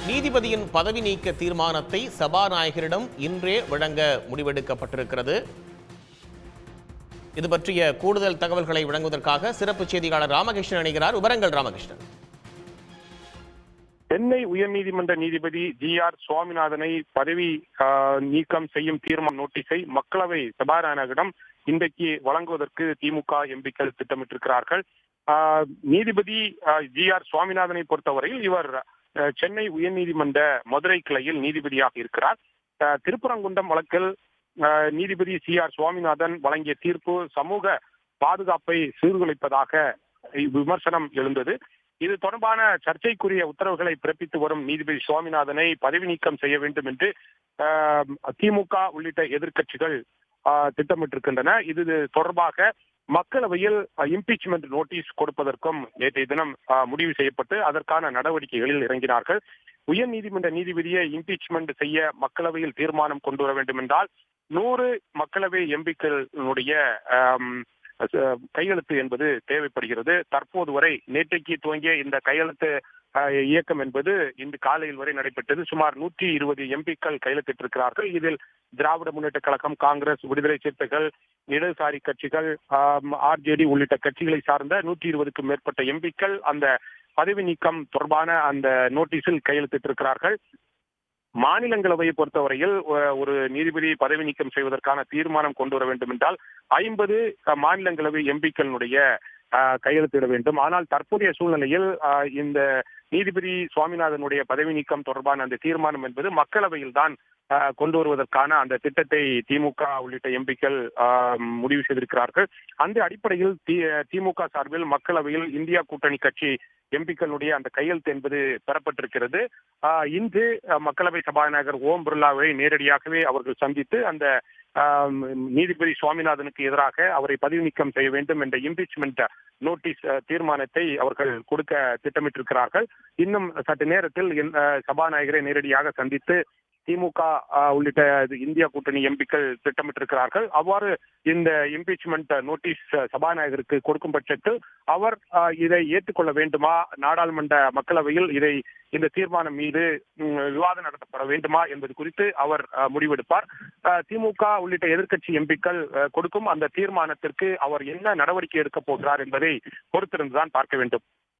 நீதிபதியின் பதவி நீக்க தீர்மானத்தை சபாநாயகரிடம் இன்றே வழங்க முடிவெடுக்கப்பட்டிருக்கிறது. இது பற்றிய கூடுதல் தகவல்களை வழங்குவதற்காக சிறப்பு செய்தியாளர் ராமகிருஷ்ணன் இணைகிறார். விவரங்கள் ராமகிருஷ்ணன். சென்னை உயர்நீதிமன்ற நீதிபதி ஜி.ஆர். சுவாமிநாதனை பதவி நீக்கம் செய்யும் தீர்மான நோட்டீஸை மக்களவை சபாநாயகரிடம் இன்றைக்கு வழங்குவதற்கு திமுக எம்பிக்கள் திட்டமிட்டிருக்கிறார்கள். நீதிபதி ஜி.ஆர். சுவாமிநாதனை பொறுத்தவரையில் இவர் சென்னை உயர்நீதிமன்ற மதுரை கிளையில் நீதிபதியாக இருக்கிறார். திருப்பரங்குன்றம் வழக்கில் நீதிபதி சி.ஆர். சுவாமிநாதன் வழங்கிய தீர்ப்பு சமூக பாதுகாப்பை சீர்குலைப்பதாக விமர்சனம் எழுந்தது. இது தொடர்பான சர்ச்சைக்குரிய உத்தரவுகளை பிறப்பித்து வரும் நீதிபதி சுவாமிநாதனை பதவி நீக்கம் செய்ய வேண்டும் என்று திமுக உள்ளிட்ட எதிர்க்கட்சிகள் திட்டமிட்டிருக்கின்றன. இது தொடர்பாக மக்களவையில் இம்பீச்மெண்ட் நோட்டீஸ் கொடுப்பதற்கும் நேற்றைய தினம் முடிவு செய்யப்பட்டு அதற்கான நடவடிக்கைகளில் இறங்கினார்கள். உயர் நீதிமன்ற நீதிபதியை இம்பீச்மெண்ட் செய்ய மக்களவையில் தீர்மானம் கொண்டு வர வேண்டும் என்றால் 100 மக்களவை எம்பிக்களுடைய கையெழுத்து என்பது தேவைப்படுகிறது. தற்போது வரை நேற்றைக்கு துவங்கிய இந்த கையெழுத்து இயக்கம் என்பது இன்று காலையில் வரை நடைபெற்றது. சுமார் 120 எம்பிக்கள் கையெழுத்திட்டிருக்கிறார்கள். இதில் திராவிட முன்னேற்ற கழகம், காங்கிரஸ், விடுதலை சிறுத்தைகள், இடதுசாரி கட்சிகள், ஆர்ஜேடி உள்ளிட்ட கட்சிகளை சார்ந்த 120க்கும் மேற்பட்ட எம்பிக்கள் அந்த பதவி நீக்கம் தொடர்பான அந்த நோட்டீஸில் கையெழுத்திட்டிருக்கிறார்கள். மாநிலங்களவையை பொறுத்தவரையில் ஒரு நீதிபதி பதவி நீக்கம் செய்வதற்கான தீர்மானம் கொண்டு வர வேண்டும் என்றால் 50 மாநிலங்களவை எம்பிக்களுடைய கையெழுத்திட வேண்டும். ஆனால் தற்போதைய சூழ்நிலையில் இந்த நீதிபதி சுவாமிநாதனுடைய பதவி நீக்கம் தொடர்பான அந்த தீர்மானம் என்பது மக்களவையில் தான் கொண்டு வருவதற்கான அந்த திட்டத்தை திமுக உள்ளிட்ட எம்பிக்கள் முடிவு செய்திருக்கிறார்கள். அந்த அடிப்படையில் திமுக சார்பில் மக்களவையில் இந்தியா கூட்டணி கட்சி எம்பிக்களுடைய அந்த கையெழுத்து என்பது பெறப்பட்டிருக்கிறது. இன்று மக்களவை சபாநாயகர் ஓம் பிர்லாவை நேரடியாகவே அவர்கள் சந்தித்து அந்த நீதிபதி சுவாமிநாதனுக்கு எதிராக அவரை பதவி நீக்கம் செய்ய வேண்டும் என்ற இம்பீச்மெண்ட் நோட்டீஸ் தீர்மானத்தை அவர்கள் கொடுக்க திட்டமிட்டிருக்கிறார்கள். இன்னும் சற்று நேரத்தில் சபாநாயகரை நேரடியாக சந்தித்து திமுக உள்ளிட்ட இந்தியா கூட்டணி எம்பிக்கள் திட்டமிட்டிருக்கிறார்கள். அவ்வாறு இந்த இம்பீச்மெண்ட் நோட்டீஸ் சபாநாயகருக்கு கொடுக்கும் பட்சத்தில் அவர் இதை ஏற்றுக்கொள்ள வேண்டுமா, நாடாளுமன்ற மக்களவையில் இந்த தீர்மானம் மீது விவாதம் நடத்தப்பட வேண்டுமா என்பது குறித்து அவர் முடிவெடுப்பார். திமுக உள்ளிட்ட எதிர்க்கட்சி எம்பிக்கள் கொடுக்கும் அந்த தீர்மானத்திற்கு அவர் என்ன நடவடிக்கை எடுக்கப் போகிறார் என்பதை பொறுத்திருந்துதான் பார்க்க வேண்டும்.